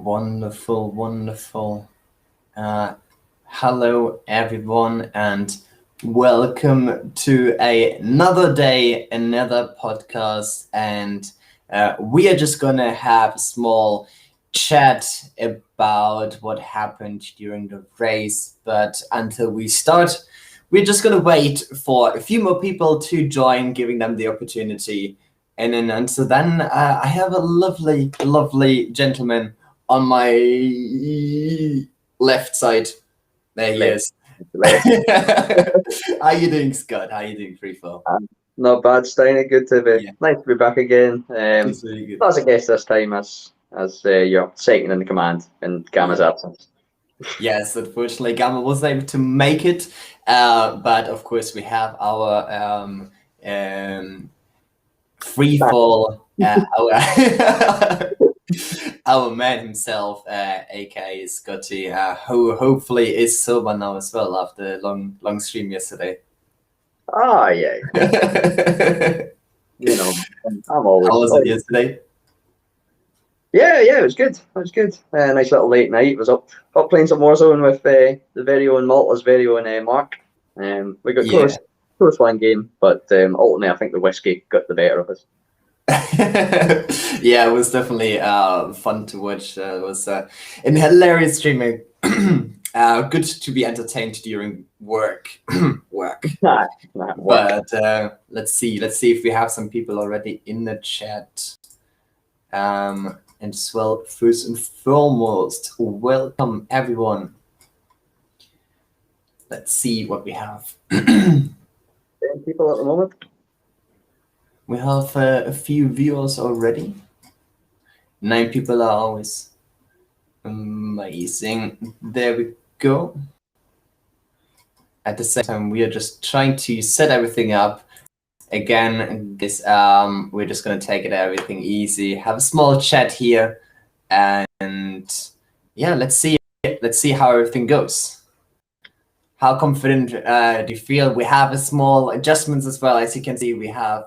Wonderful, wonderful. Hello, everyone, and welcome to another day, another podcast. And we are just going to have a small chat about what happened during the race. But until we start, we're just going to wait for a few more people to join, giving them the opportunity. And then until then, I have a lovely, lovely gentleman on my left side. There he is. How you doing, Scott? How you doing, Freefall? Not bad, Steiny. Good to be nice to be back again. It's really good. Not as a guest this time as your second in command in Gamma's absence. Yes, unfortunately, Gamma wasn't able to make it, but of course we have our Freefall, our man himself, aka Scotty, who hopefully is sober now as well after a long stream yesterday. Ah, yeah. You know, I'm always. How was it yesterday? Yeah, it was good. It was good. Nice little late night. Was up playing some Warzone with the very own Malta's very own Mark. We got close one game, but ultimately I think the whiskey got the better of us. Yeah, it was definitely fun to watch. It was an hilarious streaming. Good to be entertained during work. But let's see if we have some people already in the chat. And as well, first and foremost, welcome everyone. Let's see what we have. 10 people at the moment. We have a few viewers already. 9 people are always amazing. There we go. At the same time, we are just trying to set everything up. Again, this we're just gonna take it everything easy. Have a small chat here, and yeah, let's see how everything goes. How confident do you feel? We have a small adjustments as well. As you can see, we have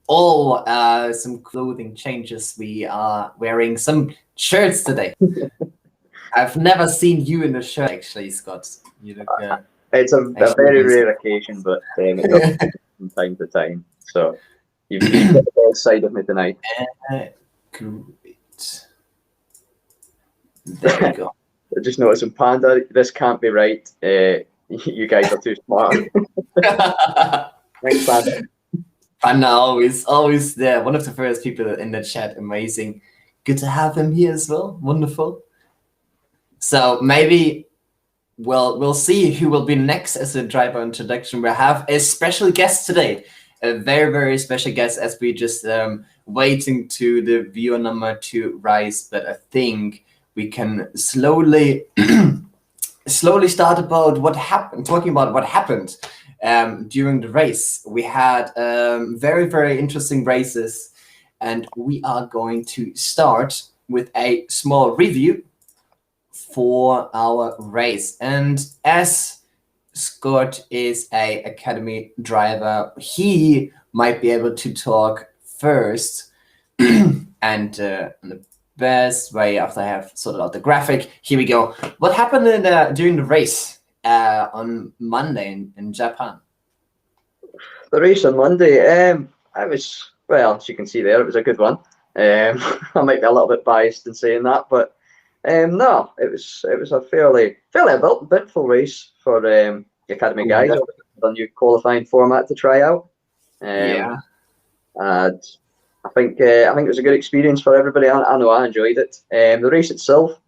all some clothing changes. We are wearing some shirts today. I've never seen you in a shirt, actually, Scott. You look. It's a very rare occasion, but it does from time to time. So you've got the best side of me tonight. Great. There we go. I just noticed in Panda, this can't be right. You guys are too smart. Thanks, Panda. Panda always there. One of the first people in the chat. Amazing. Good to have him here as well. Wonderful. So maybe we'll see who will be next as a driver introduction. We have a special guest today. A very, very special guest as we just waiting to the viewer number to rise. But I think we can slowly start about what happened, talking about what happened during the race. We had very, very interesting races, and we are going to start with a small review for our race. And as Scott is a academy driver, he might be able to talk first. And the best way, after I have sorted out the graphic, here we go. What happened during the race on Monday in Japan? The race on Monday, I was, well, as you can see there, it was a good one. I might be a little bit biased in saying that, but no, it was a fairly eventful race for the academy guys. A new qualifying format to try out. And I think it was a good experience for everybody. I know I enjoyed it. The race itself,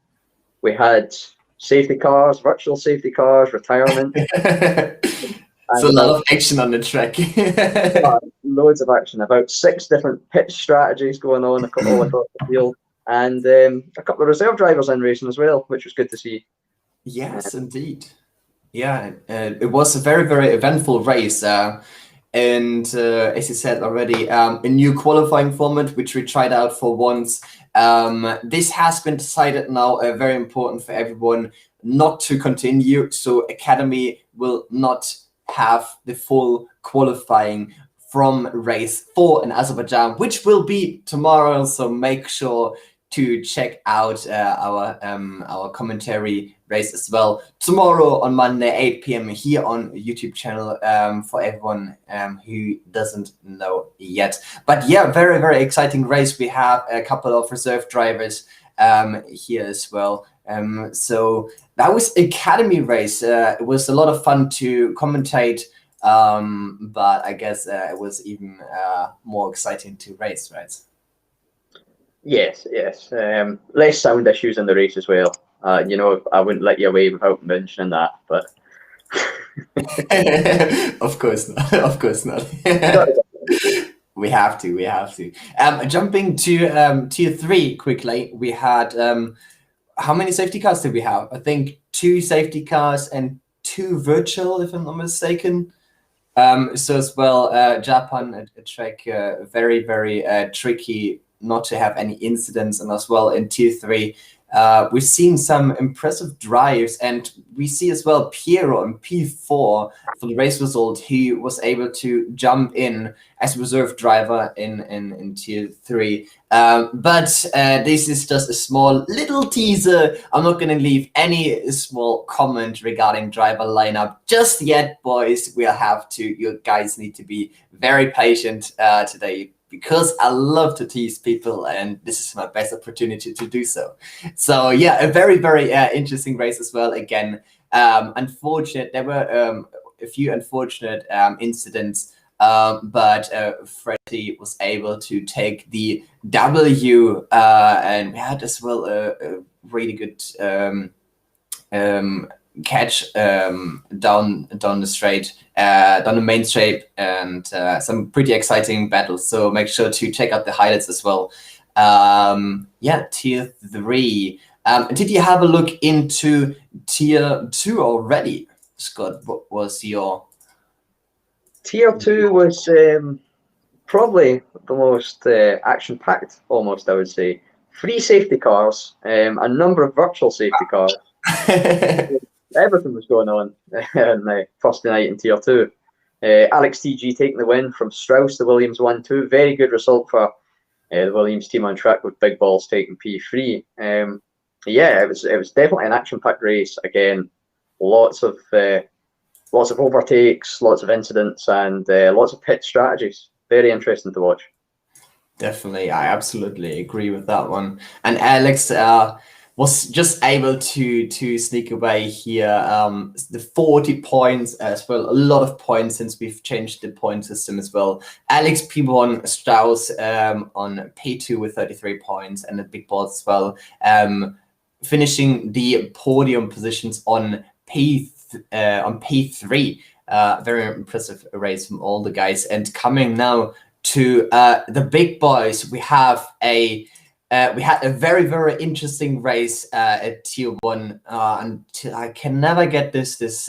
we had safety cars, virtual safety cars, retirement. So a lot of action on the track. Loads of action. About 6 different pitch strategies going on all across the field. And a couple of reserve drivers in racing as well, which was good to see. Yes, indeed. Yeah, it was a very, very eventful race. And as you said already, a new qualifying format, which we tried out for once. This has been decided now, very important for everyone, not to continue. So Academy will not have the full qualifying from race 4 in Azerbaijan, which will be tomorrow. So make sure to check out our commentary race as well tomorrow on Monday 8 p.m. here on YouTube channel for everyone who doesn't know yet. But yeah, very, very exciting race. We have a couple of reserve drivers here as well. So that was Academy race. It was a lot of fun to commentate, but I guess it was even more exciting to race, right? Yes. Less sound issues in the race as well. You know, I wouldn't let you away without mentioning that, but Of course not. Of course not. We have to. Jumping to tier 3 quickly, we had how many safety cars did we have? I think 2 safety cars and 2 virtual, if I'm not mistaken. So as well, Japan, a track very, very tricky not to have any incidents, and as well in tier 3. We've seen some impressive drives, and we see as well Piero in P4 for the race result. He was able to jump in as reserve driver in tier 3. But this is just a small little teaser. I'm not going to leave any small comment regarding driver lineup just yet, boys. We'll have to. You guys need to be very patient today, because I love to tease people, and this is my best opportunity to do so. So yeah, a very, very interesting race as well. Again, unfortunate. There were a few unfortunate incidents, but Freddie was able to take the W, and we had as well a really good catch down the straight, down the main straight, and some pretty exciting battles. So make sure to check out the highlights as well. Yeah, tier 3. Did you have a look into tier 2 already, Scott? What was your tier 2 was probably the most action-packed, almost, I would say. 3 safety cars, a number of virtual safety cars. Everything was going on on the first night in tier 2. Alex TG taking the win from Strauss, the Williams 1-2. Very good result for the Williams team on track, with Big Balls taking P3. Yeah, it was definitely an action-packed race. Again, lots of overtakes, lots of incidents, and lots of pit strategies. Very interesting to watch. Definitely, I absolutely agree with that one. And Alex was just able to sneak away here the 40 points as well. A lot of points since we've changed the point system as well. Alex P1 Strauss on P2 with 33 points, and the big balls as well, finishing the podium positions on P3. Very impressive race from all the guys. And coming now to the big boys, we have we had a very, very interesting race at tier 1, and I can never get this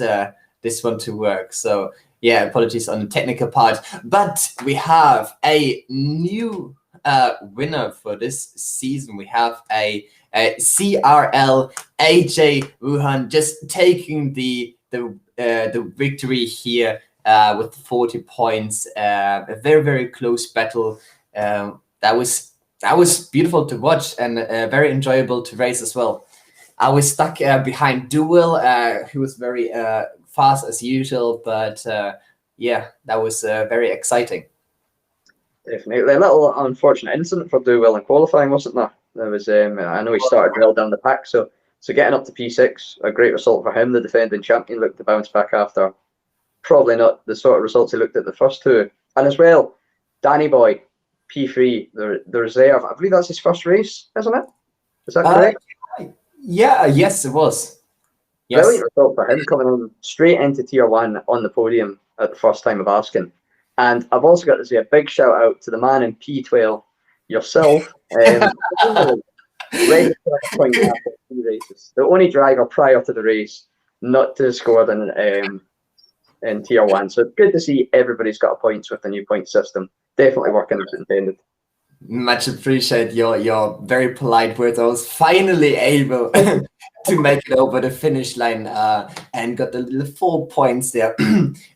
one to work. So yeah, apologies on the technical part. But we have a new winner for this season. We have a CRL AJ Wuhan just taking the victory here with 40 points. A very, very close battle. That was beautiful to watch, and very enjoyable to race as well. I was stuck behind Duel, who was very fast as usual, but yeah, that was very exciting. Definitely. A little unfortunate incident for Duel in qualifying, wasn't there? There was, I know he started well down the pack, so getting up to P6, a great result for him. The defending champion looked to bounce back after probably not the sort of results he looked at the first 2. And as well, Danny Boy, P3, the reserve. I believe that's his first race, isn't it? Is that correct? Yeah, yes, it was. Yes. Brilliant result for him, coming on straight into tier 1 on the podium at the first time of asking. And I've also got to say a big shout out to the man in P12, yourself. Ready for a point after 3 races. The only driver prior to the race not to score in tier 1. So good to see everybody's got points with the new point system. Definitely working as intended. Much appreciate your very polite words. I was finally able to make it over the finish line and got the little 4 points there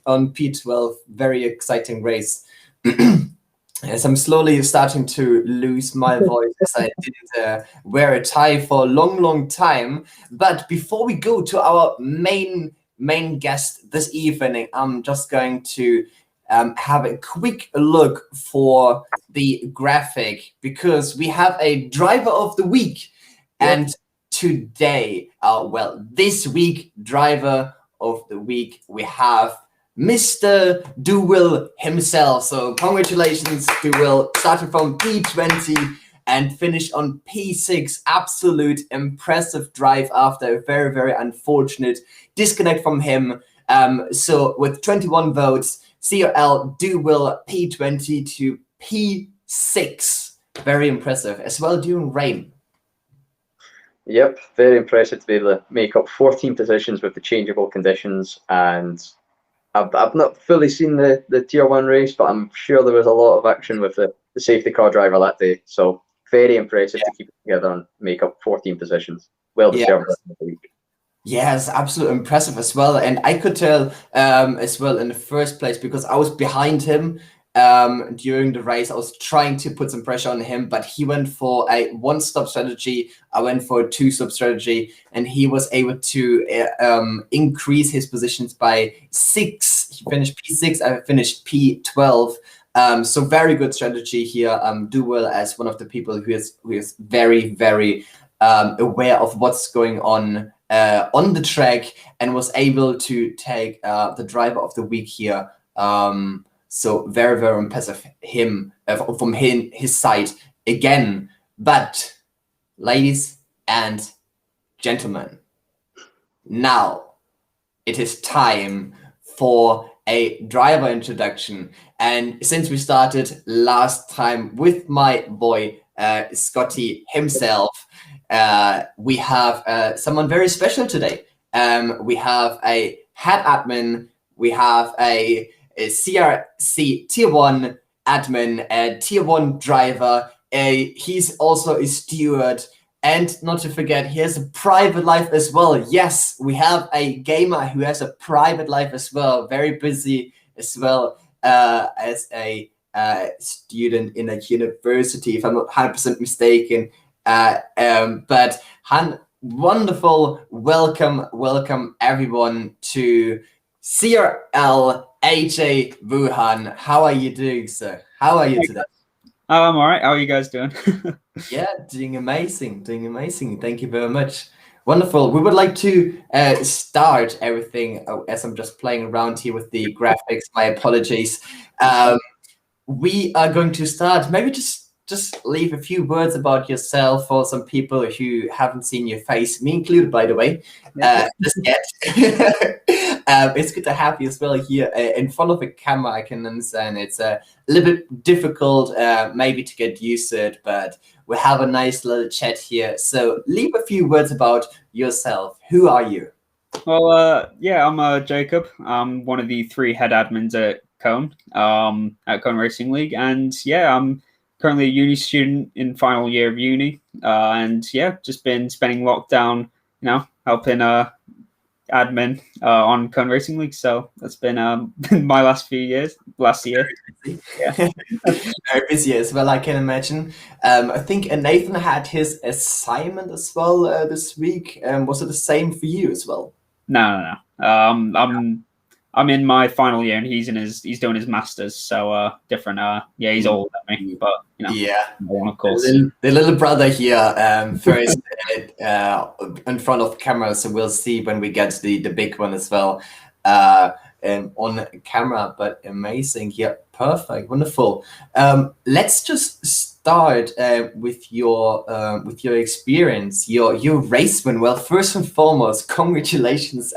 on P12. Very exciting race. as I'm slowly starting to lose my voice as I didn't wear a tie for a long, long time. But before we go to our main guest this evening, I'm just going to have a quick look for the graphic because we have a driver of the week. Yep. And today, this week, driver of the week, we have Mr. Duwill himself. So congratulations, Duwill. Started from P20 and finished on P6. Absolute impressive drive after a very, very unfortunate disconnect from him. So with 21 votes, CRL Duwill P20 to P6. Very impressive. As well during rain. Yep, very impressive to be able to make up 14 positions with the changeable conditions. And I've not fully seen the Tier 1 race, but I'm sure there was a lot of action with the safety car driver that day. So very impressive to keep it together and make up 14 positions. Well deserved. Yes, absolutely impressive as well. And I could tell as well in the first place because I was behind him during the race. I was trying to put some pressure on him, but he went for a one-stop strategy. I went for a two-stop strategy, and he was able to increase his positions by 6. He finished P6. I finished P12. So very good strategy here. Duwill as one of the people who is very, very aware of what's going on the track and was able to take the driver of the week here. So very, very impressive from his side again. But ladies and gentlemen, now it is time for a driver introduction. And since we started last time with my boy Scotty himself, we have someone very special today. We have a head admin, we have a CRC Tier 1 admin, a Tier 1 driver. He's also a steward. And not to forget, he has a private life as well. Yes, we have a gamer who has a private life as well. Very busy as well as a student in a university, if I'm not 100% mistaken. But Han, wonderful. Welcome everyone to CRL AJ Wuhan. How are you doing, sir? How are you today? Oh, I'm all right. How are you guys doing? Yeah, doing amazing. Thank you very much. Wonderful. We would like to start everything as I'm just playing around here with the graphics. My apologies. We are going to start. Maybe just leave a few words about yourself for some people who haven't seen your face, me included, by the way, just yet. It's good to have you as well here in front of a camera. I can understand it's a little bit difficult maybe to get used to it, but we have a nice little chat here. So leave a few words about yourself. Who are you? Well, yeah, I'm Jacob. I'm one of the 3 head admins at Cone Racing League, and yeah, I'm currently a uni student in final year of uni, and yeah, just been spending lockdown, helping admin on Cone Racing League. So that's been my last year. Yeah. Very busy as well, I can imagine. I think Nathan had his assignment as well this week. Was it the same for you as well? No. I'm in my final year, and he's doing his masters, so different. Yeah, he's older than me, but yeah, of course. The little brother here first in front of the camera, so we'll see when we get the big one as well on camera. But amazing, yeah, perfect, wonderful. Let's just start with your experience, your race win. Well, first and foremost, congratulations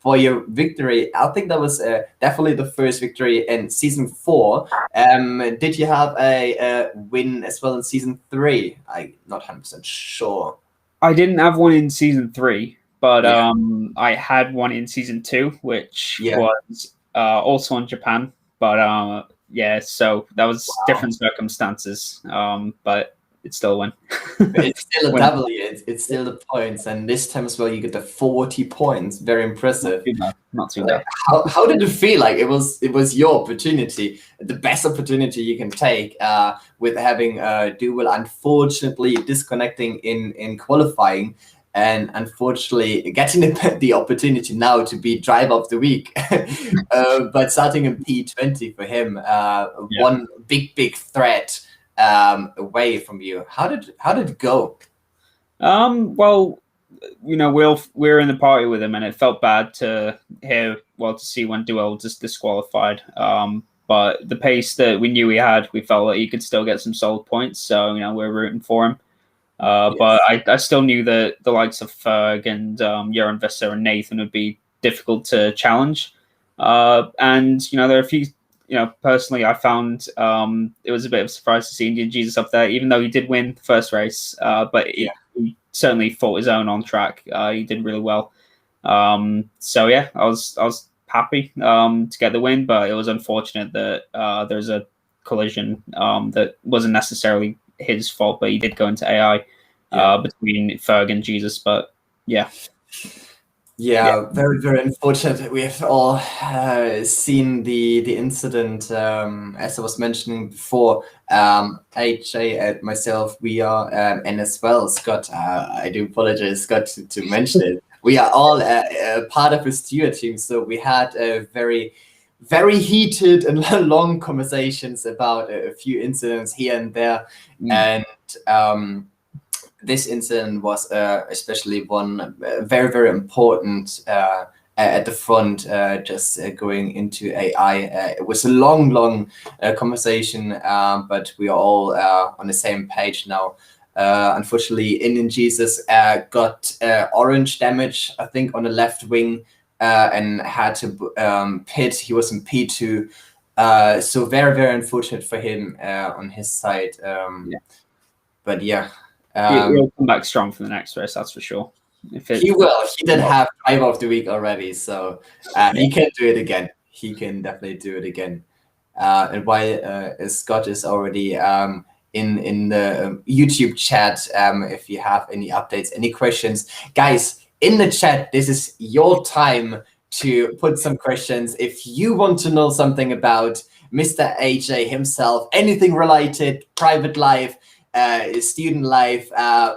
for your victory. I think that was definitely the first victory in season 4. Did you have a win as well in season 3? I'm not 100% sure. I didn't have one in season 3, but I had one in season 2, which was also in Japan. But yeah, so that was different circumstances. But it's still a win. It's still a Win. W. It's still the points, and this time as well, you get the 40 points. Very impressive. Not too Like, bad. how did it feel? Like it was your opportunity, the best opportunity you can take, with having Duel unfortunately disconnecting in qualifying, and unfortunately getting the opportunity now to be driver of the week, but starting in P20 for him, one big threat away from you. How did it go? Well, you know, we're in the party with him, and it felt bad to see when Duel just disqualified. But the pace that we knew he had, we felt that he could still get some solid points. So, you know, we're rooting for him. Yes. But I still knew that the likes of Ferg and Joran Visser and Nathan would be difficult to challenge. And, you know, there are a few, you know, personally, I found it was a bit of a surprise to see Indian Jesus up there, even though he did win the first race. But he certainly fought his own on track. He did really well. So yeah, I was happy to get the win, but it was unfortunate that there's a collision that wasn't necessarily his fault, but he did go into AI between Ferg and Jesus. But yeah. Very, very unfortunate. We have all seen the incident, as I was mentioning before. AJ and myself, we are, and as well Scott. I do apologize, Scott, to mention it. We are all part of a steward team, so we had very, very heated and long conversations about a few incidents here and there, and this incident was especially one very, very important at the front, just going into AI. It was a long conversation, but we are all on the same page now. Unfortunately, Indian Jesus got orange damage, I think, on the left wing, and had to pit. He was in P2. So very, very unfortunate for him on his side. But yeah. He'll come back strong for the next race, that's for sure. He will. He did have driver of the week already, so he can do it again. He can definitely do it again. And while Scott is already in the YouTube chat, if you have any updates, any questions, guys, in the chat, this is your time to put some questions. If you want to know something about Mr. AJ himself, anything related, private life, student life,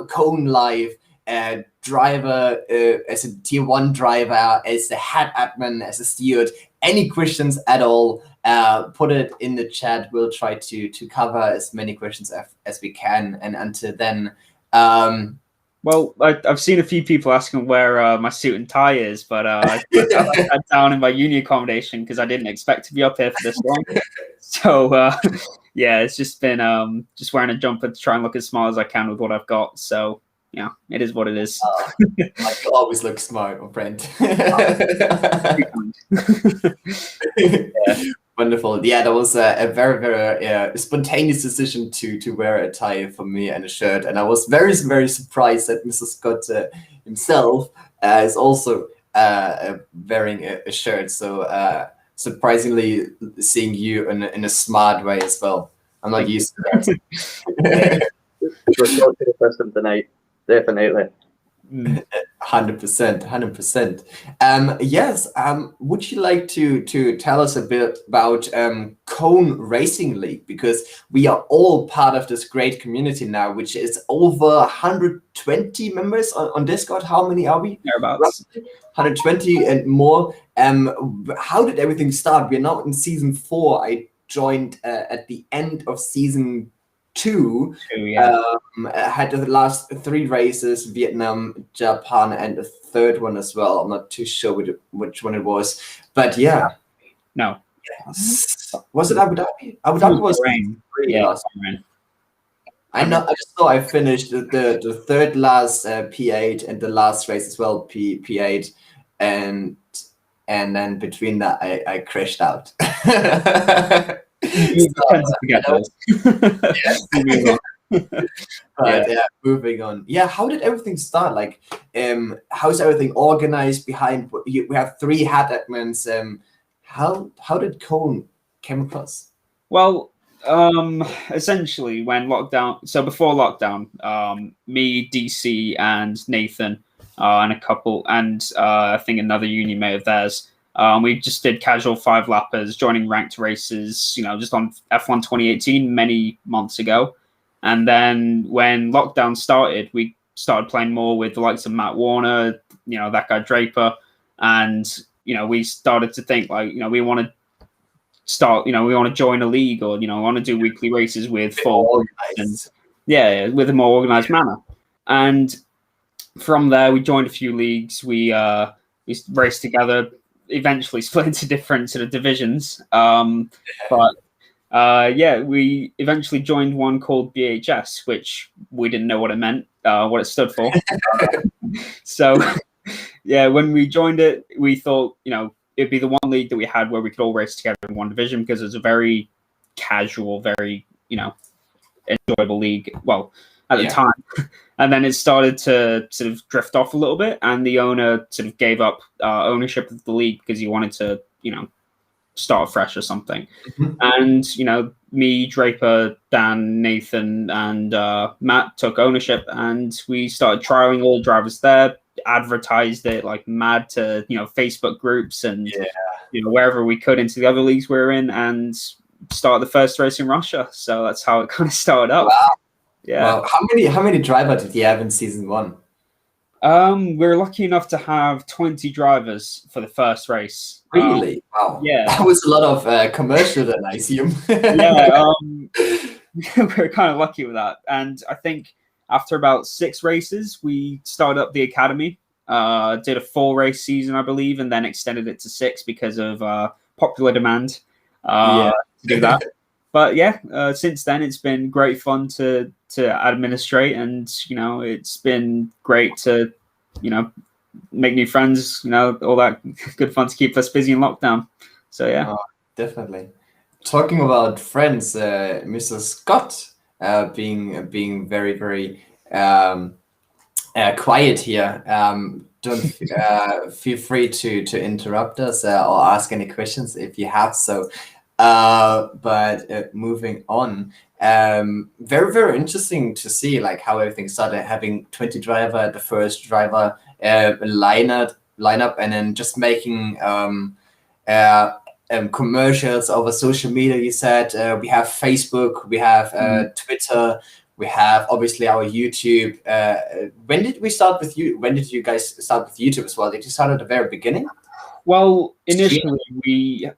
cone life, driver, as a tier 1 driver, as a head admin, as a steward, any questions at all, put it in the chat. We'll try to cover as many questions as we can. And until then, well, I've seen a few people asking where my suit and tie is, but I put that down in my uni accommodation because I didn't expect to be up here for this long. So yeah, it's just been just wearing a jumper to try and look as smart as I can with what I've got. So yeah, it is what it is. Like you always look smart, my friend. Wonderful. Yeah, that was a very, very spontaneous decision to wear a tie for me and a shirt. And I was very, very surprised that Mr. Scott himself is also wearing a shirt. So surprisingly, seeing you in a smart way as well. I'm not used to that. We're going to the system tonight, definitely. 100%. Yes. Would you like to tell us a bit about Cone Racing League, because we are all part of this great community now, which is over 120 members on Discord. How many are we? Thereabouts. 120 and more. How did everything start? We're now in season 4. I joined at the end of season 2. Had the last 3 races, Vietnam, Japan, and a third one as well. I'm not too sure which one it was, but yeah. No. Yes. Was it Abu Dhabi? Abu Dhabi was rain. Yeah, rain. I know. I just saw I finished the third last P8 and the last race as well, P8, and then between that I crashed out. Moving on. Yeah, how did everything start? Like, how's everything organized behind? We have 3 head admins. How did Cone came across? Well, Essentially, when lockdown, so before lockdown, me, DC, and Nathan, and a couple, and I think another uni mate of theirs, we just did casual 5-lappers, joining ranked races, just on F1 2018 many months ago. And then when lockdown started, we started playing more with the likes of Matt Warner, that guy Draper, and we started to think like, we want to start, we want to join a league, or we want to do weekly races with full, and with a more organized manner. And from there, we joined a few leagues. We raced together. Eventually, split into different sort of divisions. But we eventually joined one called BHS, which we didn't know what it meant, what it stood for. So, when we joined it, we thought, it'd be the one league that we had where we could all race together in one division, because it's a very casual, very, enjoyable league. Well, at the time. And then it started to sort of drift off a little bit, and the owner sort of gave up ownership of the league because he wanted to, start fresh or something. And, me, Draper, Dan, Nathan, and Matt took ownership, and we started trialing all the drivers there, advertised it like mad to Facebook groups and wherever we could into the other leagues we were in, and start the first race in Russia. So that's how it kind of started up. Wow. Yeah. Wow. How many drivers did you have in season 1? We were lucky enough to have 20 drivers for the first race. Really? Wow. Yeah. That was a lot of commercial then, I assume. We were kind of lucky with that. And I think after about 6 races, we started up the academy, did a 4-race season, I believe, and then extended it to 6 because of popular demand to do that. But since then, it's been great fun to administrate, and it's been great to make new friends, all that good fun to keep us busy in lockdown. So definitely. Talking about friends, Mr. Scott being very, very quiet here. Don't feel free to interrupt us or ask any questions if you have so. But moving on, very, very interesting to see like how everything started, having 20 driver, the first driver lineup, and then just making commercials over social media. You said we have Facebook, we have Twitter, we have obviously our YouTube. When did we start with you? When did you guys start with YouTube as well? Did you start at the very beginning? Well, initially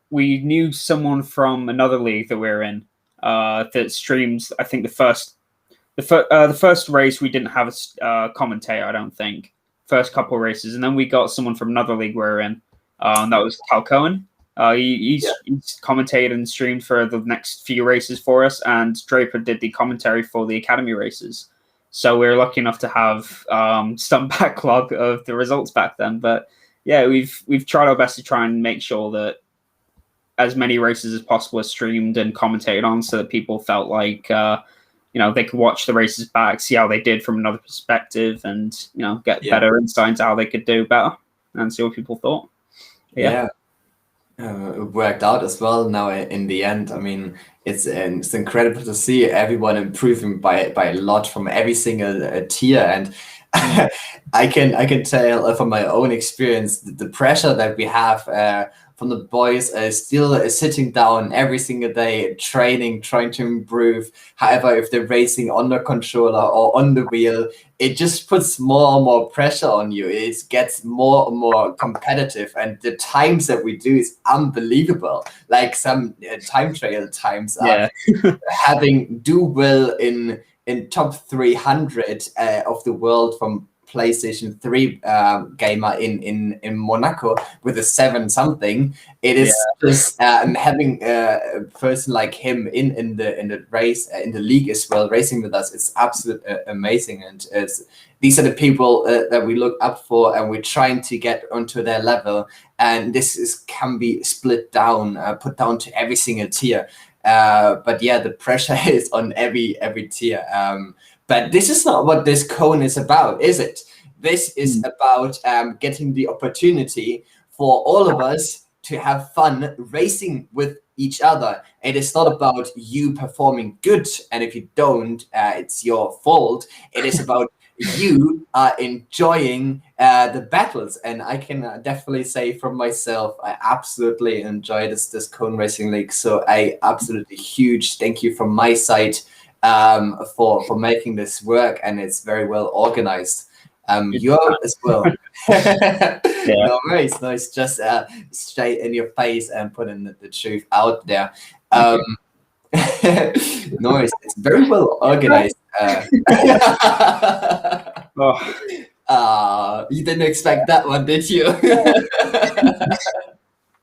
we knew someone from another league that we're in that streams. I think the first race we didn't have a commentator, I don't think. First couple of races, and then we got someone from another league we're in. That was Cal Cohen. He's commentated and streamed for the next few races for us, and Draper did the commentary for the academy races. So we were lucky enough to have some backlog of the results back then, but. Yeah, we've tried our best to try and make sure that as many races as possible are streamed and commentated on, so that people felt like they could watch the races back, see how they did from another perspective, and get better insight into how they could do better and see what people thought. It worked out as well. Now in the end, I mean, it's incredible to see everyone improving by a lot from every single tier, and. I can tell from my own experience the pressure that we have from the boys still sitting down every single day, training, trying to improve. However, if they're racing on the controller or on the wheel, it just puts more and more pressure on you. It gets more and more competitive, and the times that we do is unbelievable. Like some time trial times are having do well in top 300 of the world from PlayStation 3 gamer in Monaco with a 7 something. It is just having a person like him in the race in the league as well, racing with us. It's absolutely amazing, and these are the people that we look up for, and we're trying to get onto their level. And this can be split down, put down to every single tier. But the pressure is on every tier. But this is not what this cone is about, is it? This is about getting the opportunity for all of us to have fun racing with each other. It is not about you performing good, and if you don't, it's your fault. It is about you are enjoying the battles, and I can definitely say from myself, I absolutely enjoy this Cone Racing League. So I absolutely huge thank you from my side for making this work, and it's very well organized. You're as well. No worries, no, it's just straight in your face and putting the truth out there. No, it's very well organized. You didn't expect that one, did you?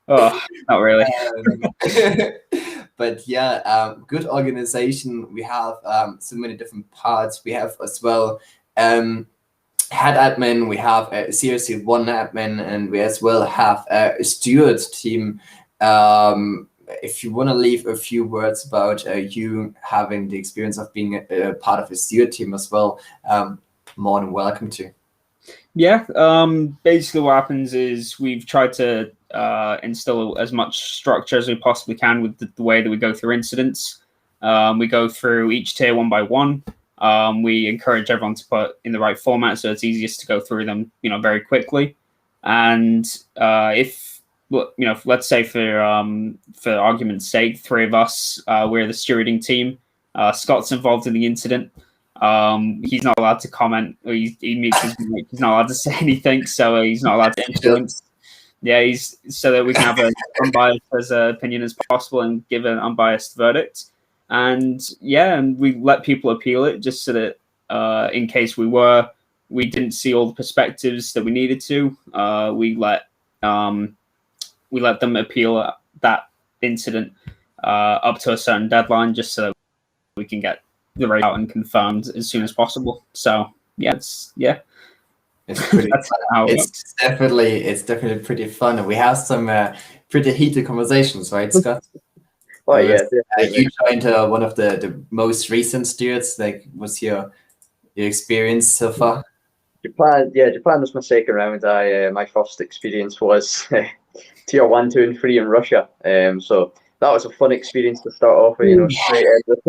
Oh, not really. But yeah, good organization. We have so many different parts. We have as well head admin, we have a CRC1 admin, and we as well have a steward team. If you want to leave a few words about you having the experience of being a part of a steward team as well, more than welcome to. Yeah, basically what happens is we've tried to instill as much structure as we possibly can with the way that we go through incidents. We go through each tier one by one. We encourage everyone to put in the right format, so it's easiest to go through them, very quickly. And if let's say for argument's sake, three of us, we're the stewarding team. Scott's involved in the incident. He's not allowed to comment. He mutes his mic. He's not allowed to say anything, so he's not allowed to influence. Yeah, he's so that we can have an unbiased opinion as possible and give an unbiased verdict. And yeah, and we let people appeal it just so that in case we didn't see all the perspectives that we needed to, we let them appeal that incident up to a certain deadline, just so that we can get the race out and confirmed as soon as possible. So yeah, it's pretty it's definitely pretty fun, and we have some pretty heated conversations, right, Scott? Oh yeah, you joined one of the most recent stewards. Like, what's your experience so far? Japan was my second round. My first experience was tier 1, 2, and 3 in Russia. So that was a fun experience to start off with. Straight in with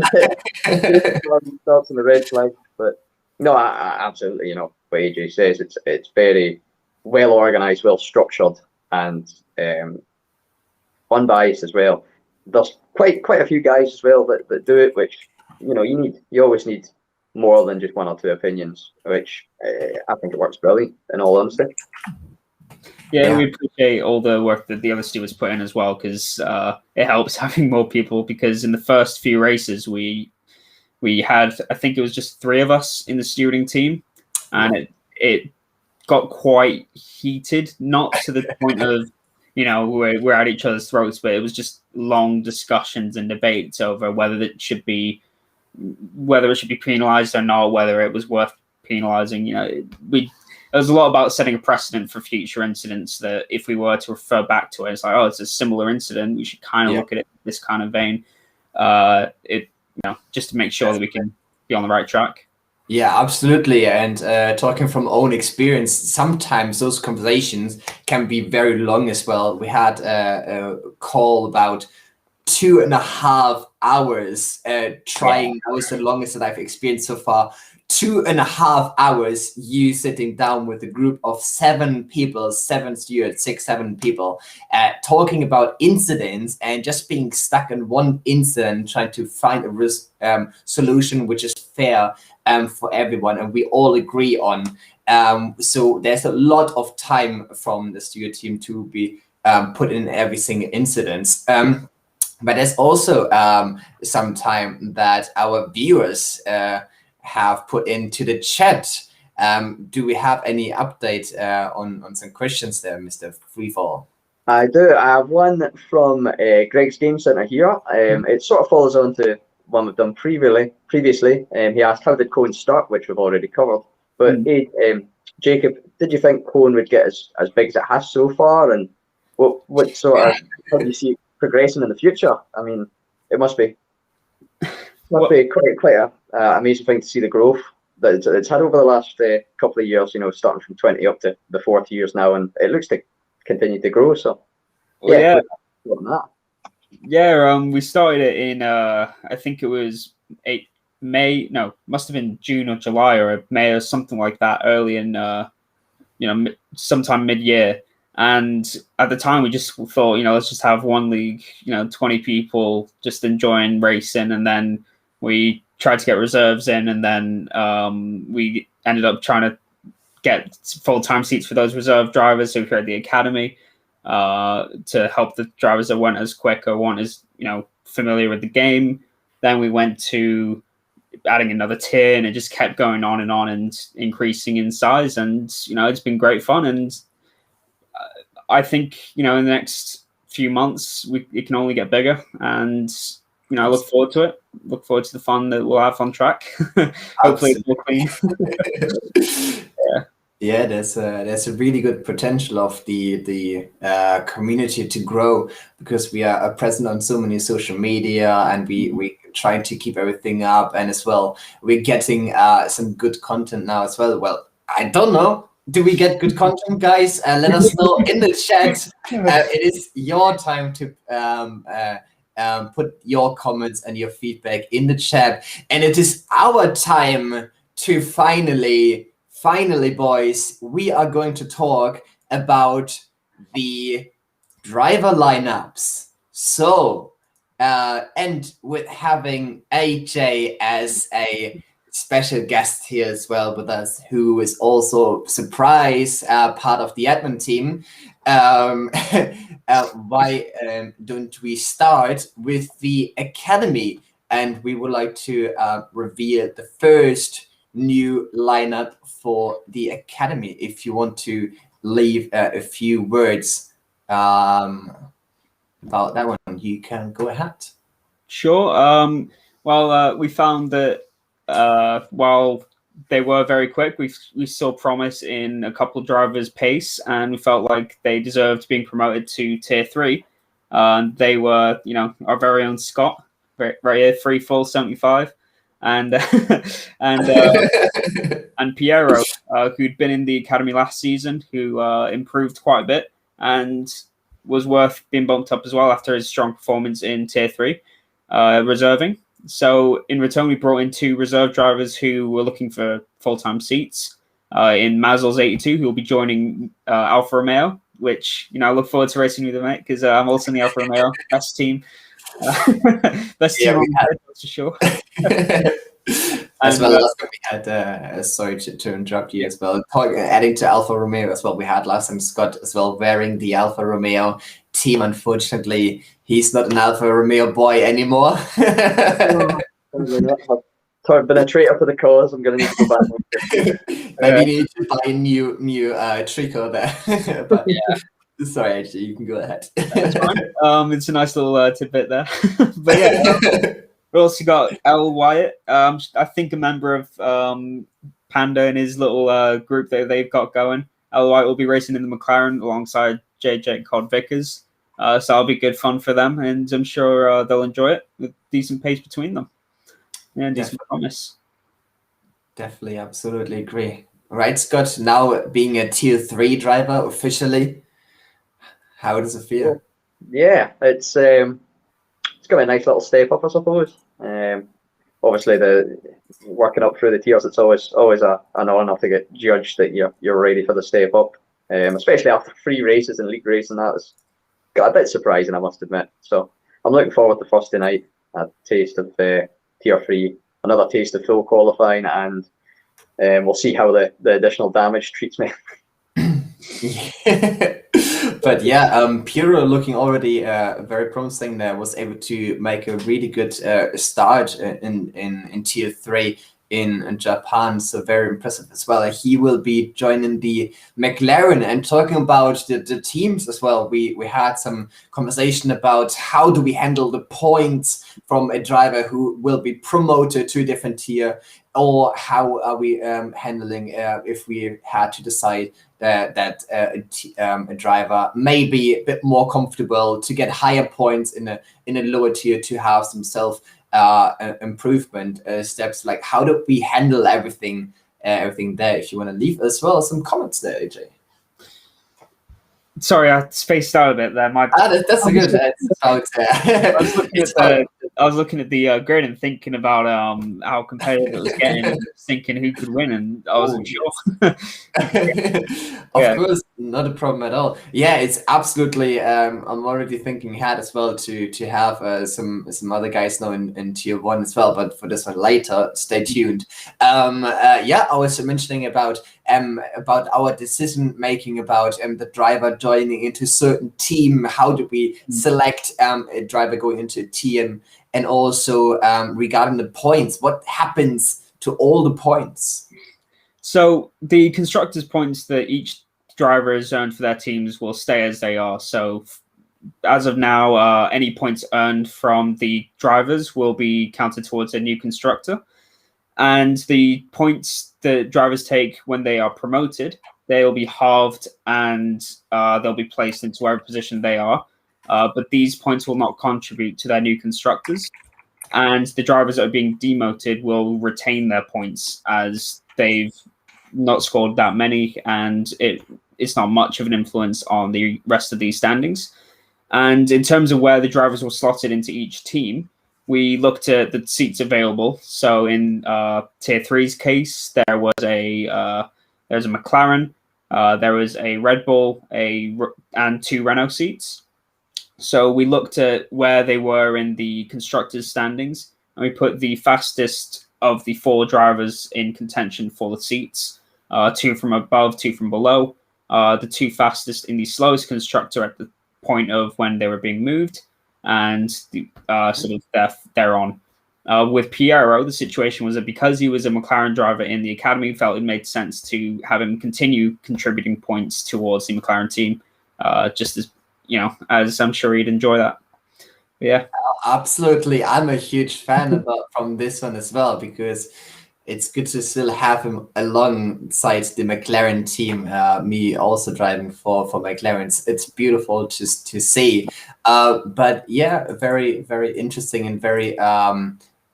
starts on the red flag. But no, I absolutely. What AJ says, it's very well organized, well structured, and unbiased as well. There's quite a few guys as well that do it, which you always need more than just one or two opinions, which I think it works brilliant, in all honesty. Yeah, we appreciate all the work that the other stewards put in as well, because it helps having more people. Because in the first few races, we had, I think it was just 3 of us in the stewarding team, and it got quite heated, not to the point of we're at each other's throats, but it was just long discussions and debates over whether it should be penalized or not, whether it was worth penalizing. It was a lot about setting a precedent for future incidents, that if we were to refer back to it, it's like, oh, it's a similar incident, we should kind of look at it in this kind of vein, just to make sure that we can be on the right track. Yeah, absolutely. And talking from own experience, sometimes those conversations can be very long as well. We had a call about 2.5 hours trying. That was the longest that I've experienced so far. 2.5 hours, you sitting down with a group of 7 people, 7 stewards, 6, 7 people, talking about incidents and just being stuck in one incident, trying to find a solution which is fair for everyone, and we all agree on. So there's a lot of time from the steward team to be put in every single incident. But there's also some time that our viewers have put into the chat. Do we have any update on some questions there, Mr. Freefall? I do. I have one from Greg's Game Center here. It sort of follows on to one we've done previously. He asked, how did Cone start, which we've already covered. But Jacob, did you think Cone would get as big as it has so far? And what sort of, how do you see it progressing in the future? I mean, it must be quite a amazing thing to see the growth that it's had over the last couple of years, starting from 20 up to the 40 years now, and it looks to continue to grow. So Well, yeah, More than that. yeah. We started it in I think it was May. No, must have been June or July or May or something like that. Early in sometime mid-year. And at the time, we just thought, let's just have one league, 20 people just enjoying racing, and then we tried to get reserves in, and then we ended up trying to get full-time seats for those reserve drivers. So we created the academy to help the drivers that weren't as quick or weren't as familiar with the game. Then we went to adding another tier, and it just kept going on and increasing in size. And it's been great fun. And I think in the next few months it can only get bigger. And I look forward to it. Look forward to the fun that we'll have on track. Hopefully it's more clean. Yeah, there's a really good potential of the community to grow, because we are present on so many social media, and we try to keep everything up, and as well we're getting some good content now as well. Well, I don't know. Do we get good content, guys? Let us know in the chat. It is your time to put your comments and your feedback in the chat, and it is our time to finally, boys, we are going to talk about the driver lineups. So, and with having AJ as a special guest here as well with us, who is also surprise part of the admin team. Why don't we start with the academy? And we would like to reveal the first new lineup for the academy. If you want to leave a few words about that one, you can go ahead. Sure. Well, we found that while they were very quick, we saw promise in a couple of drivers' pace, and we felt like they deserved being promoted to tier 3. They were, our very own Scott, right here, free full 75, and and Piero, who'd been in the academy last season, who improved quite a bit and was worth being bumped up as well after his strong performance in tier 3, reserving. So in return, we brought in 2 reserve drivers who were looking for full-time seats. In Mazel's 82, who will be joining Alfa Romeo, which I look forward to racing with him, mate, because I'm also in the Alfa Romeo best team. Best team on the for sure. As well, last time we had, sorry to interrupt you as well, adding to Alfa Romeo as well, we had last time Scott as well wearing the Alfa Romeo team. Unfortunately, he's not an Alfa Romeo boy anymore. I've been a traitor for the cause. I'm going to need to go back. Maybe you need to buy a new tricot there. But yeah, sorry, actually, you can go ahead. That's fine. It's a nice little tidbit there. But yeah. We also got L. Wyatt, I think a member of Panda and his little group that they've got going. L. Wyatt will be racing in the McLaren alongside JJ Cod Vickers. So that'll be good fun for them, and I'm sure they'll enjoy it with decent pace between them. Yeah, decent promise. Definitely, absolutely agree. Right, Scott, now being a tier 3 driver officially, how does it feel? Yeah, it's going to be a nice little step up, I suppose. Obviously, the working up through the tiers, it's always an honour to get judged that you're ready for the step up. Especially after 3 races and league race, and that was got a bit surprising, I must admit. So I'm looking forward to Thursday night, a taste of tier 3, another taste of full qualifying, and we'll see how the additional damage treats me. But yeah, Piero looking already very promising there, was able to make a really good start in tier 3 in Japan, so very impressive as well. He will be joining the McLaren. And talking about the teams as well, we had some conversation about how do we handle the points from a driver who will be promoted to a different tier, or how are we handling if we had to decide that a driver may be a bit more comfortable to get higher points in a lower tier to have some self improvement steps. Like, how do we handle everything there? If you want to leave as well some comments there, AJ. Sorry, I spaced out a bit there. That's a good. I was looking at the grid and thinking about how competitive it was getting, and thinking who could win, and I wasn't sure. Of course, not a problem at all. Yeah, it's absolutely. I'm already thinking ahead as well to have some other guys now in tier 1 as well. But for this one later, stay tuned. Yeah, I was mentioning about our decision making about the driver joining into certain team. How do we select a driver going into a team, and also regarding the points, what happens to all the points? So the constructors' points that each driver has earned for their teams will stay as they are. So as of now, any points earned from the drivers will be counted towards a new constructor. And the points that drivers take when they are promoted, they'll be halved, and they'll be placed into whatever position they are. But these points will not contribute to their new constructors. And the drivers that are being demoted will retain their points, as they've not scored that many, and it's not much of an influence on the rest of these standings. And in terms of where the drivers were slotted into each team, we looked at the seats available. So in tier 3's case, there was a McLaren, there was a Red Bull, and 2 Renault seats. So we looked at where they were in the constructors' standings, and we put the fastest of the 4 drivers in contention for the seats. 2 from above, 2 from below. The 2 fastest in the slowest constructor at the point of when they were being moved, and sort of they're on. With Piero, the situation was that because he was a McLaren driver in the academy, felt it made sense to have him continue contributing points towards the McLaren team, just as as I'm sure he'd enjoy that. Yeah, absolutely. I'm a huge fan from this one as well, because it's good to still have him alongside the McLaren team. Me also driving for McLaren. It's beautiful to see. But yeah, very, very interesting and very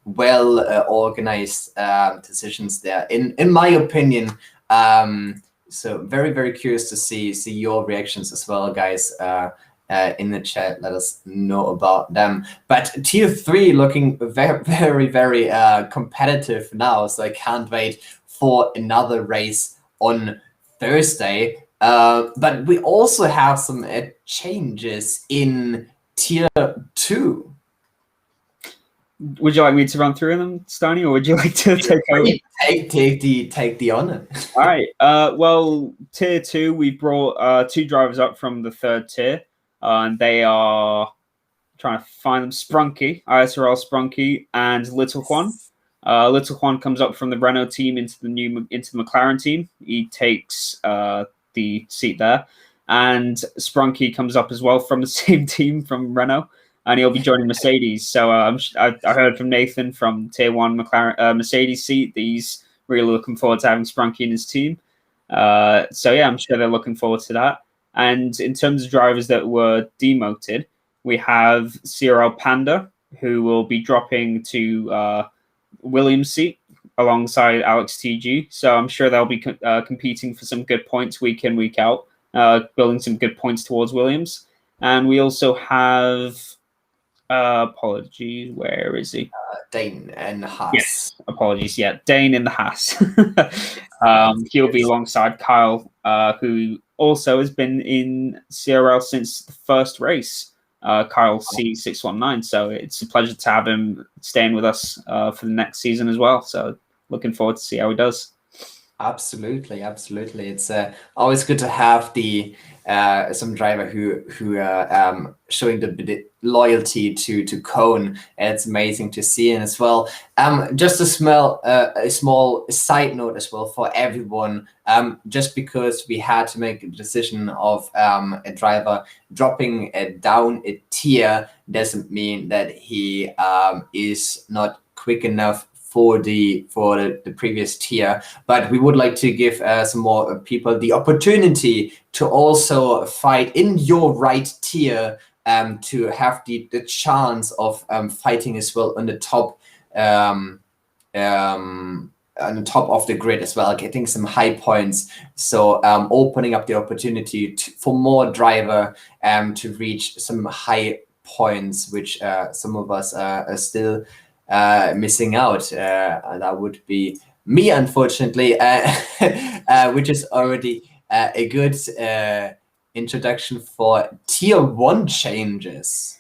well organized decisions there, in my opinion. So very, very curious to see your reactions as well, guys. In the chat, let us know about them. But tier 3 looking very, very, very competitive now, so I can't wait for another race on Thursday. But we also have some changes in tier 2. Would you like me to run through them, Stony, or would you like to take over? Take the honor. All right. Well, tier 2, we brought 2 drivers up from the 3rd tier. And they are trying to find them: Sprunky, ISRL Sprunky, and Little Juan. Little Juan comes up from the Renault team into the McLaren team. He takes the seat there, and Sprunky comes up as well from the same team from Renault, and he'll be joining Mercedes. So I heard from Nathan from Tier 1 McLaren Mercedes seat that he's really looking forward to having Sprunky in his team. So yeah, I'm sure they're looking forward to that. And in terms of drivers that were demoted, we have CRL Panda, who will be dropping to Williams' seat alongside Alex TG. So I'm sure they'll be competing for some good points week in, week out, building some good points towards Williams. And we also have, apologies, where is he? Dane in the Haas. Yes, apologies. Yeah, Dane in the Haas. He'll be alongside Kyle, who also has been in CRL since the first race, Kyle C619. So it's a pleasure to have him staying with us for the next season as well. So looking forward to see how he does. Absolutely. It's always good to have some driver who showing the loyalty to Cone. It's amazing to see. And as well, just a small side note as well for everyone. Just because we had to make a decision of a driver dropping down a tier doesn't mean that he is not quick enough for the previous tier, but we would like to give some more people the opportunity to also fight in your right tier, to have the chance of fighting as well on the top on the top of the grid as well, getting some high points. So opening up the opportunity for more driver to reach some high points, which some of us are still missing out. That would be me, unfortunately, which is already a good introduction for tier 1 changes.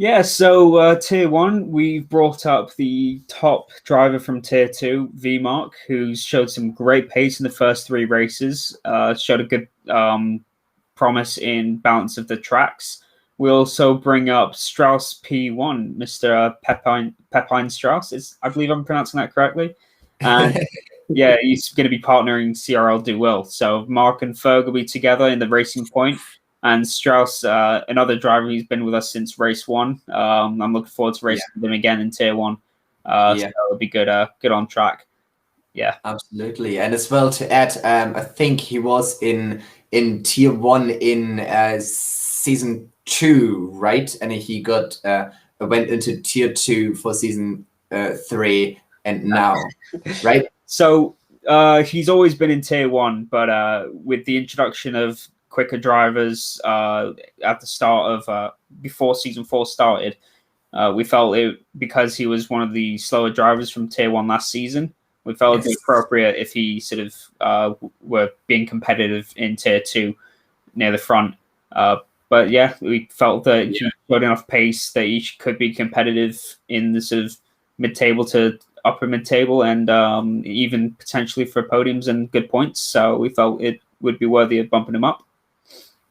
Yeah, so Tier 1, we've brought up the top driver from Tier 2, VMark, who's showed some great pace in the first 3 races, showed a good promise in balance of the tracks. We also bring up Strauss P1, Mr. Pepijn Strauss. I believe I'm pronouncing that correctly. And yeah, he's going to be partnering CRL Do Well. So Mark and Ferg will be together in the Racing Point. And Strauss, another driver who's been with us since race 1. I'm looking forward to racing with him again in Tier 1. So it'll be good on track. Yeah, absolutely. And as well to add, I think he was in Tier 1 in season 2, right? And he got went into Tier 2 for season 3, and now, right? So he's always been in Tier 1, but with the introduction of quicker drivers at the start of before season 4 started, we felt it, because he was one of the slower drivers from Tier 1 last season, we felt it'd be appropriate if he sort of were being competitive in Tier 2 near the front. But yeah, we felt that he showed enough pace that he could be competitive in the sort of mid-table to upper mid-table, and even potentially for podiums and good points. So we felt it would be worthy of bumping him up.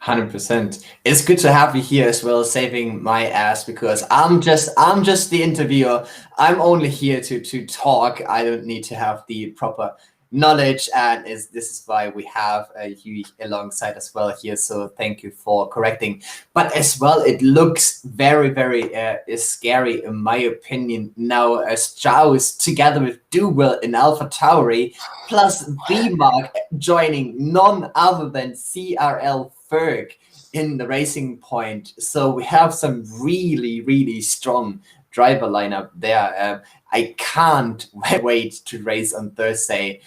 100%. It's good to have you here as well, saving my ass, because I'm just the interviewer. I'm only here to talk. I don't need to have the proper knowledge, and this is why we have you alongside as well here. So thank you for correcting. But as well, it looks very, very scary in my opinion now, as Strauss together with Duwell in AlphaTauri plus VMark joining none other than CRL Ferg in the Racing Point. So we have some really, really strong driver lineup there. I can't wait to race on Thursday.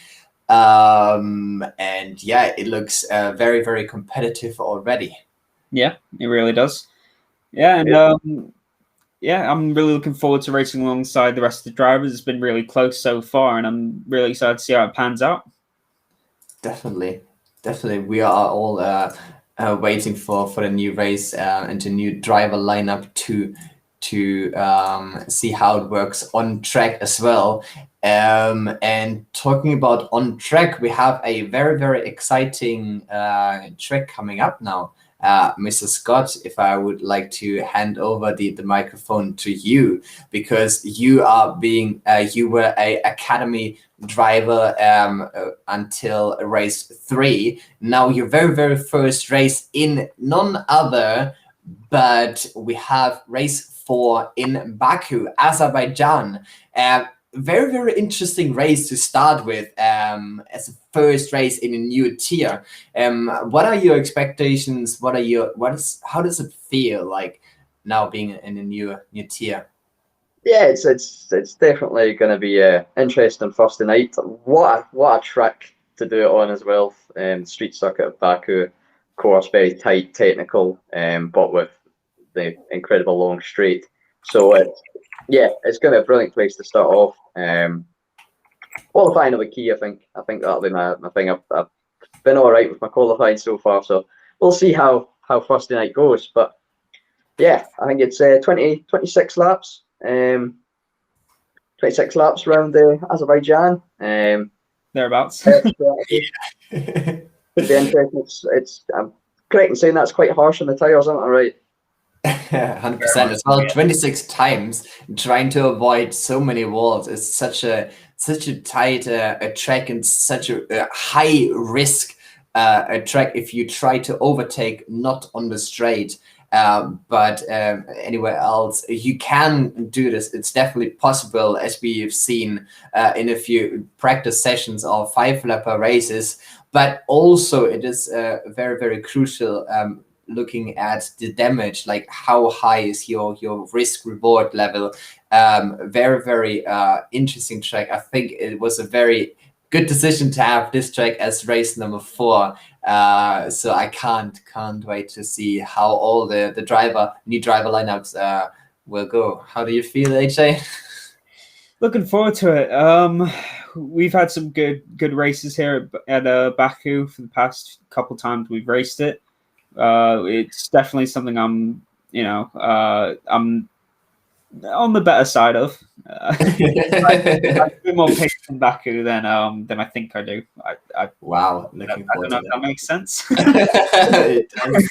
And yeah, it looks very, very competitive already. Yeah, it really does. Yeah, and yeah, I'm really looking forward to racing alongside the rest of the drivers. It's been really close so far, and I'm really excited to see how it pans out. Definitely. We are all waiting for the new race and the new driver lineup to see how it works on track as well. And talking about on track, we have a very, very exciting track coming up now. Mr. Scott, if I would like to hand over the microphone to you, because you are you were a academy driver until race 3. Now your very, very first race in none other, but we have race 4 in Baku, Azerbaijan. Very, very interesting race to start with as a first race in a new tier. What are your expectations? How does it feel like now being in a new tier? Yeah, it's definitely going to be interesting Thursday night. What a track to do it on as well. Street circuit of Baku, course very tight, technical, but with the incredible long straight. So it's going to be a brilliant place to start off. Qualifying will be key. I think that'll be my thing. I've been all right with my qualifying so far, so we'll see how Thursday night goes. But yeah, I think it's 26 laps. 26 laps around Azerbaijan. Thereabouts. It'd be interesting. I'm correct in saying that's quite harsh on the tyres, am I right? 100% as well. 26 times trying to avoid so many walls is such a tight track, and such a high risk a track if you try to overtake not on the straight. But anywhere else you can do this. It's definitely possible, as we have seen in a few practice sessions or 5-lapper races. But also it is very, very crucial looking at the damage, like how high is your risk reward level. Very, very interesting track. I think it was a very good decision to have this track as race number 4. So I can't wait to see how all the new driver lineups will go. How do you feel, AJ? Looking forward to it. We've had some good races here at Baku for the past couple times we've raced it. It's definitely something I'm on the better side of. I have a bit more patience in Baku than I think I do. Wow, I don't know if that makes sense. It does.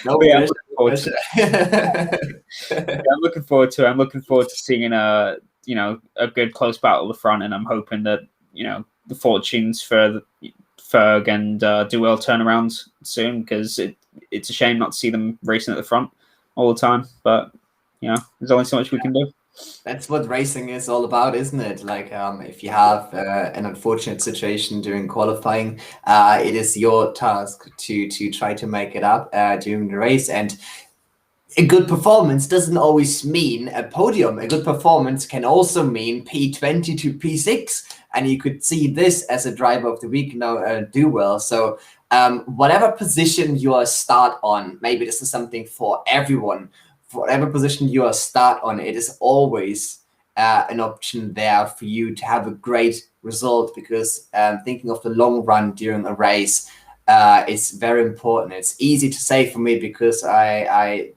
No Yeah, pressure. I'm looking forward to it. I'm looking forward to seeing a good close battle at the front, and I'm hoping that the fortunes for Ferg and Duell turn around soon, because it's a shame not to see them racing at the front all the time. But there's only so much we can do. That's what racing is all about, isn't it? Like, if you have an unfortunate situation during qualifying, it is your task to try to make it up during the race. And a good performance doesn't always mean a podium. A good performance can also mean P20 to P6. And you could see this as a driver of the week now do well. So whatever position you are start on, maybe this is something for everyone. For whatever position you are start on, it is always an option there for you to have a great result, because thinking of the long run during a race, it's very important. It's easy to say for me because I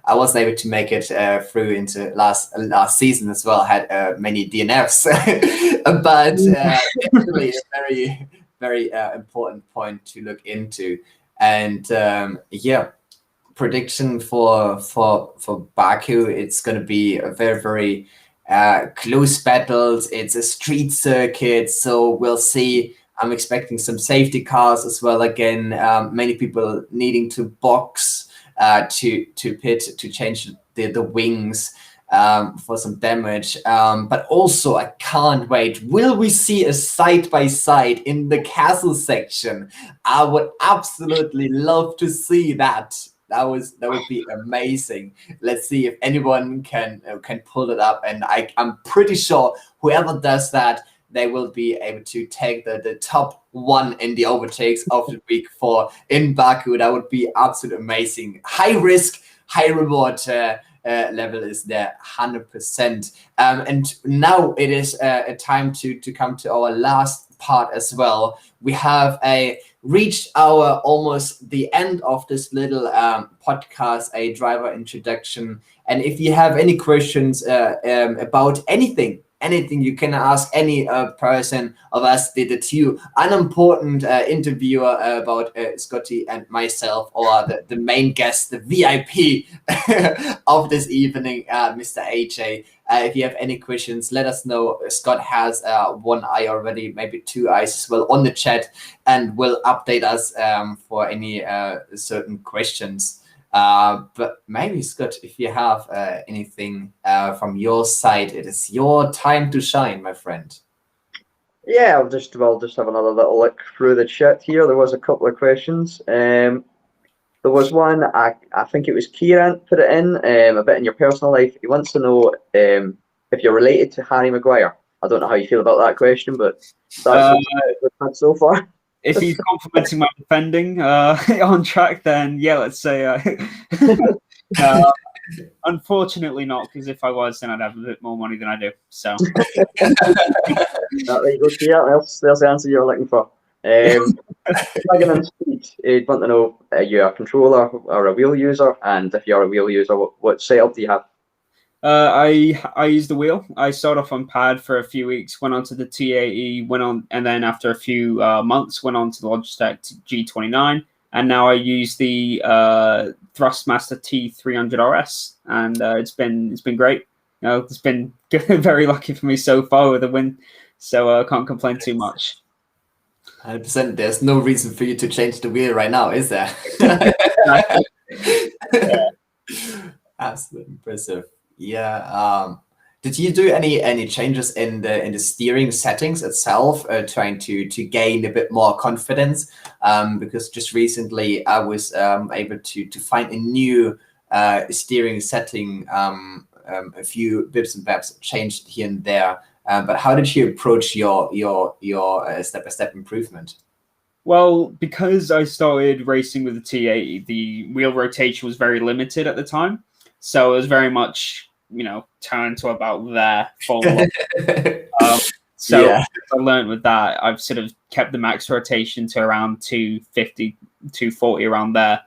wasn't able to make it through into last season as well. I had many DNFs, but definitely a very, very important point to look into. And prediction for Baku, it's going to be a very, very close battles. It's a street circuit, so we'll see. I'm expecting some safety cars as well. Again, many people needing to box to pit to change the wings for some damage. But also, I can't wait. Will we see a side-by-side in the castle section? I would absolutely love to see that. That would be amazing. Let's see if anyone can pull it up, and I'm pretty sure whoever does that, they will be able to take the top 1 in the overtakes of the week in Baku. That would be absolutely amazing. High risk, high reward level is there 100%. And now it is a time to come to our last part as well. We have reached our almost the end of this little podcast, a driver introduction. And if you have any questions about anything, you can ask any person of us, the two unimportant interviewer about Scotty and myself, or the main guest, the VIP of this evening, Mr. AJ. If you have any questions, let us know. Scott has 1 eye already, maybe 2 eyes as well on the chat, and will update us for any certain questions. But maybe, Scott, if you have anything from your side, it is your time to shine, my friend. Yeah, I'll just have another little look through the chat here. There was a couple of questions. There was one, I think it was Kieran put it in, a bit in your personal life. He wants to know if you're related to Harry Maguire. I don't know how you feel about that question, but that's what we've had so far. If he's complimenting my defending on track, then yeah, let's say. Unfortunately not, because if I was, then I'd have a bit more money than I do. So there you go, Kia. There's the answer you're looking for. Dragon and Speed, you'd want to know you're a controller or a wheel user, and if you're a wheel user, what setup do you have? I used the wheel. I started off on pad for a few weeks, went on to the T80, went on, and then after a few months, went on to the Logitech G29, and now I use the Thrustmaster T300 RS, and it's been great. It's been very lucky for me so far with the win, so I can't complain too much. 100%. There's no reason for you to change the wheel right now, is there? Yeah. Absolutely impressive. Yeah. Did you do any changes in the steering settings itself, trying to gain a bit more confidence? Because just recently I was able to find a new steering setting, a few bits and babs changed here and there. But how did you approach your step-by-step improvement? Well, because I started racing with the T80, the wheel rotation was very limited at the time. So it was very much, turned to about there forward. So Yeah. I learned with that, I've sort of kept the max rotation to around 250, 240 around there.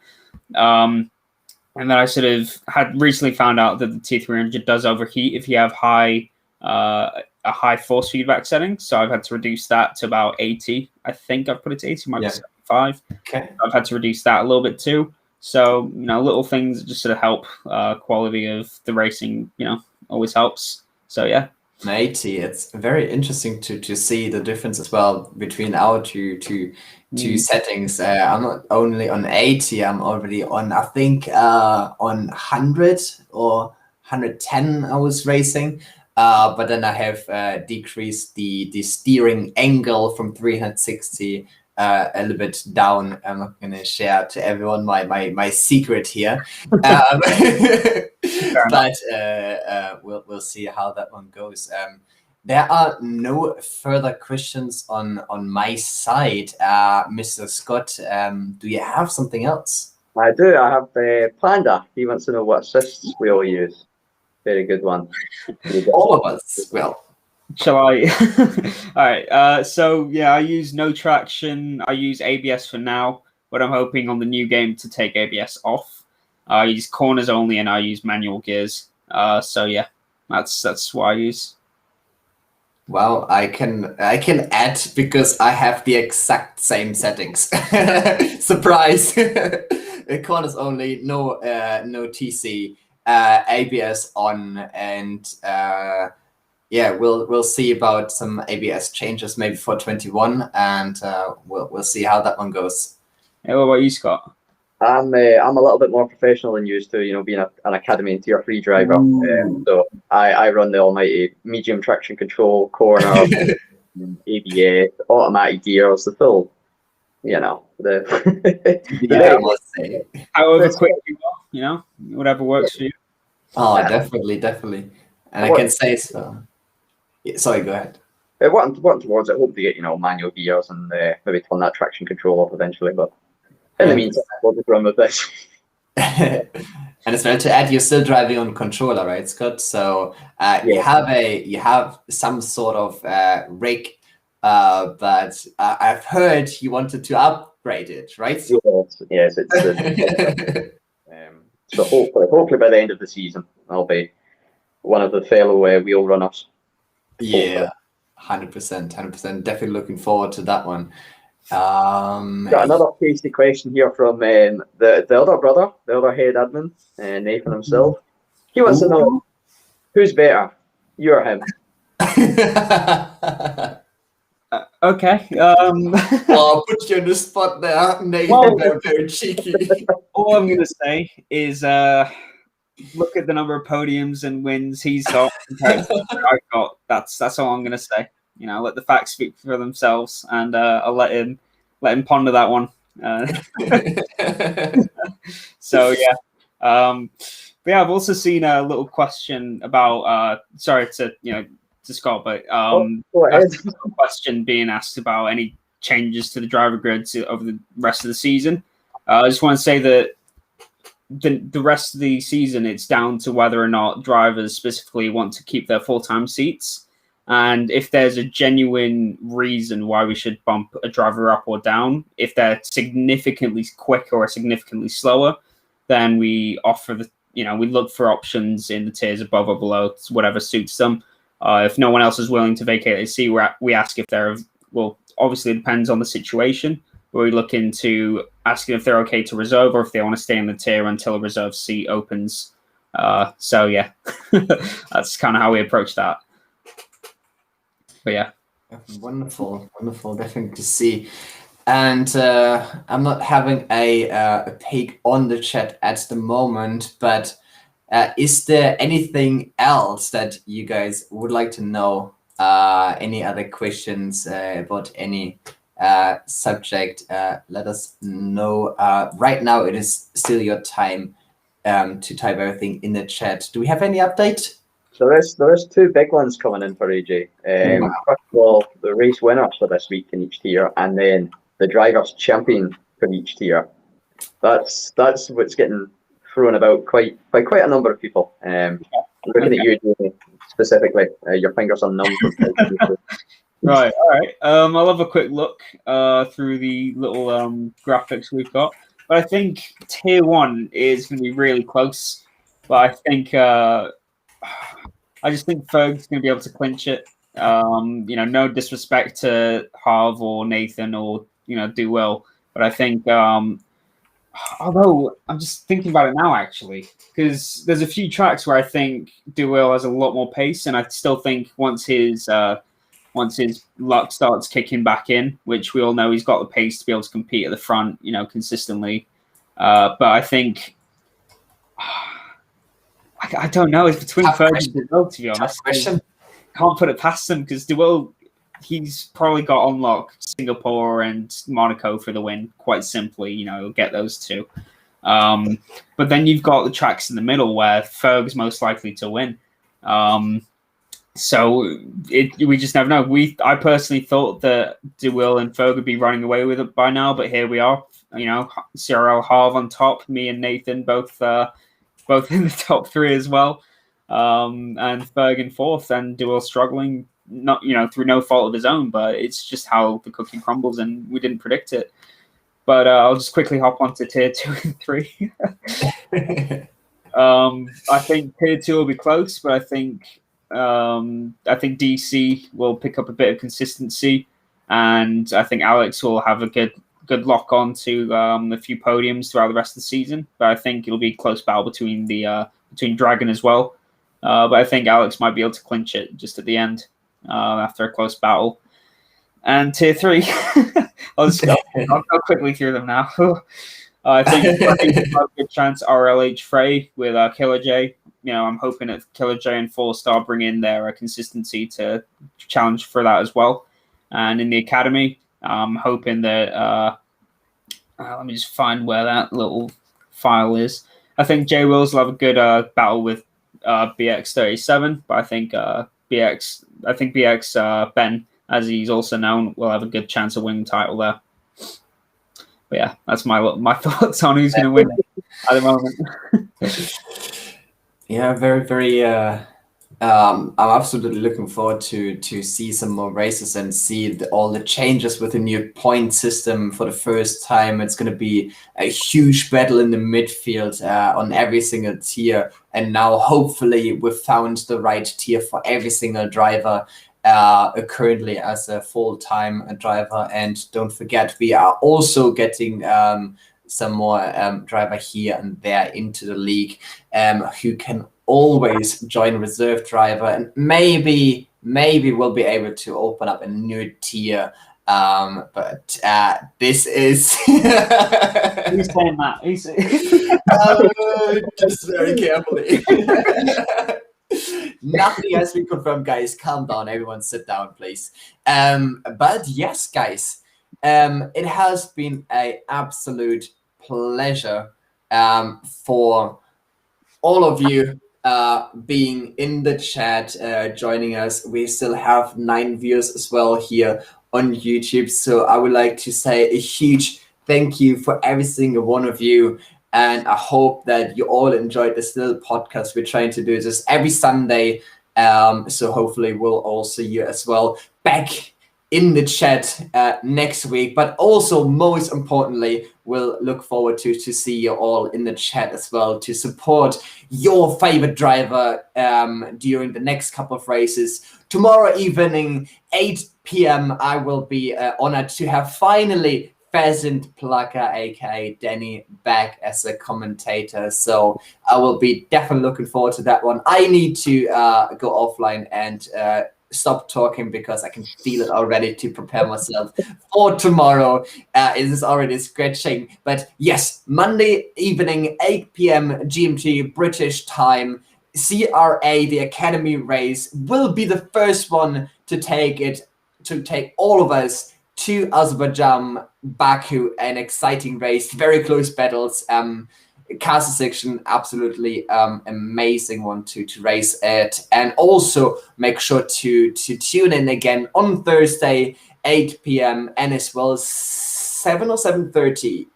And then I sort of had recently found out that the T300 does overheat if you have a high force feedback setting. So I've had to reduce that to about 80. I think I've put it to 80, might be 75. Okay. I've had to reduce that a little bit too. So, little things that just sort of help quality of the racing, always helps. So, yeah. 80, it's very interesting to see the difference as well between our two settings. I'm not only on 80, I'm already on, I think, on 100 or 110 I was racing. But then I have decreased the steering angle from 360 a little bit down. I'm not going to share to everyone my secret here, but we'll see how that one goes. There are no further questions on my side, Mr. Scott. Do you have something else? I do. I have Panda. He wants to know what assists we all use. Very good one. All of us. Well, shall I? All right. So yeah, I use no traction. I use ABS for now, but I'm hoping on the new game to take ABS off. I use corners only, and I use manual gears. So yeah, that's what I use. Well, I can add because I have the exact same settings. Surprise! Corners only, no TC, ABS on, and yeah, we'll see about some ABS changes maybe for 21, and we'll see how that one goes. Hey, what about you, Scott? I'm a little bit more professional than used to, being an academy and tier 3 driver. So I run the almighty medium traction control, corner, ABS, automatic gears, the full, yeah, I must say. However quick you are, whatever works for you. Oh, definitely. And I can say so. Yeah, sorry, go ahead. Working towards it, hope to get manual gears and maybe turn that traction control off eventually, but. In the meantime, we'll just run with this. And as well to add, you're still driving on controller, right, Scott? So you have some sort of rig, but I've heard you wanted to upgrade it, right? Yes, it's. So hopefully by the end of the season, I'll be one of the fellow wheel runners. Yeah, 100%. Definitely looking forward to that one. Got another tasty question here from the other brother, the other head admin, Nathan himself. He wants to know who's better, you or him. Okay. Oh, put you on the spot there, Nathan. Well, very cheeky. All I'm gonna say is look at the number of podiums and wins he's got compared to what I've got. That's all I'm gonna say. Let the facts speak for themselves, and I'll let him ponder that one. So yeah, but yeah, I've also seen a little question about. Sorry to Scott, but a question being asked about any changes to the driver grids over the rest of the season. I just want to say that the rest of the season, it's down to whether or not drivers specifically want to keep their full-time seats. And if there's a genuine reason why we should bump a driver up or down, if they're significantly quicker or significantly slower, then we offer we look for options in the tiers above or below, whatever suits them. If no one else is willing to vacate a seat, we ask if obviously it depends on the situation. We look into asking if they're okay to reserve or if they want to stay in the tier until a reserve seat opens. So yeah, that's kind of how we approach that. But yeah, wonderful, definitely to see. And I'm not having a take on the chat at the moment, but Is there anything else that you guys would like to know? Any other questions about any subject? Let us know. Right now, it is still your time to type everything in the chat. Do we have any update? So there's two big ones coming in for AJ. First of all, the race winners for this week in each tier, and then the drivers champion for each tier. That's what's getting thrown about quite a number of people. Looking at you, Jamie, specifically, your fingers are numb. Right, all right. I'll have a quick look through the little graphics we've got. But I think tier 1 is going to be really close. But I think I just think Ferg's going to be able to clinch it. No disrespect to Harv or Nathan or Do Well, but I think although I'm just thinking about it now actually, because there's a few tracks where I think Do Well has a lot more pace, and I still think once his luck starts kicking back in, which we all know he's got the pace to be able to compete at the front, consistently. But I think I don't know. It's between Ferg and DeWill, to be honest. Can't put it past him because DeWill, he's probably got on lock Singapore and Monaco for the win. Quite simply, he'll get those two. But then you've got the tracks in the middle where Ferg's most likely to win. So we just never know. I personally thought that DeWill and Ferg would be running away with it by now, but here we are. CRL Harv on top, me and Nathan both in the top 3 as well, and Ferg in 4th, and DeWill struggling, not through no fault of his own, but it's just how the cookie crumbles, and we didn't predict it. But I'll just quickly hop onto tier 2 and 3. I think tier 2 will be close, but I think DC will pick up a bit of consistency, and I think Alex will have a good lock on to a few podiums throughout the rest of the season. But I think it'll be a close battle between Dragon as well. But I think Alex might be able to clinch it just at the end after a close battle. And tier 3, I'll go quickly through them now. I think there's a good chance RLH Frey with Killer J. I'm hoping that Killer J and 4-Star bring in their consistency to challenge for that as well. And in the academy, I'm hoping that let me just find where that little file is. I think J Wills will have a good battle with BX37, but I think BX Ben, as he's also known, will have a good chance of winning the title there. But yeah, that's my thoughts on who's going to win at the moment. Yeah, very, very. I'm absolutely looking forward to see some more races and see all the changes with the new point system for the first time. It's going to be a huge battle in the midfield on every single tier. And now hopefully we've found the right tier for every single driver currently as a full-time driver. And don't forget, we are also getting some more driver here and there into the league who can always join reserve driver, and maybe we'll be able to open up a new tier. But this is Who's saying that? Just very carefully. Nothing has been confirmed, guys. Calm down, everyone. Sit down, please. But yes, guys, it has been an absolute pleasure for all of you being in the chat, joining us. We still have 9 viewers as well here on YouTube. So I would like to say a huge thank you for every single one of you. And I hope that you all enjoyed this little podcast. We're trying to do this every Sunday. So hopefully we'll all see you as well back in the chat next week. But also, most importantly, we'll look forward to see you all in the chat as well to support your favorite driver during the next couple of races. Tomorrow evening, 8 p.m., I will be honored to have finally Pheasant Plucker, aka Danny, back as a commentator. So I will be definitely looking forward to that one. I need to go offline and stop talking because I can feel it already to prepare myself for tomorrow. It is already scratching. But yes, Monday evening, 8 p.m. GMT British time, CRA, the Academy race, will be the first one to take all of us to Azerbaijan, Baku, an exciting race, very close battles. Castle section, absolutely amazing one to race at, and also make sure to tune in again on Thursday, 8 p.m. and as well 7 or 7:30.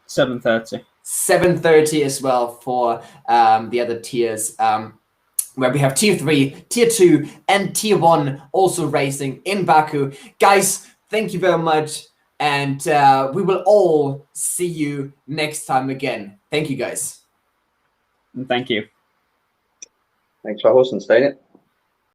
7:30. 7:30 as well for the other tiers. Where we have tier 3, tier 2, and tier 1 also racing in Baku. Guys, thank you very much. And we will all see you next time again. Thank you, guys. And thank you. Thanks for hosting, Steiny.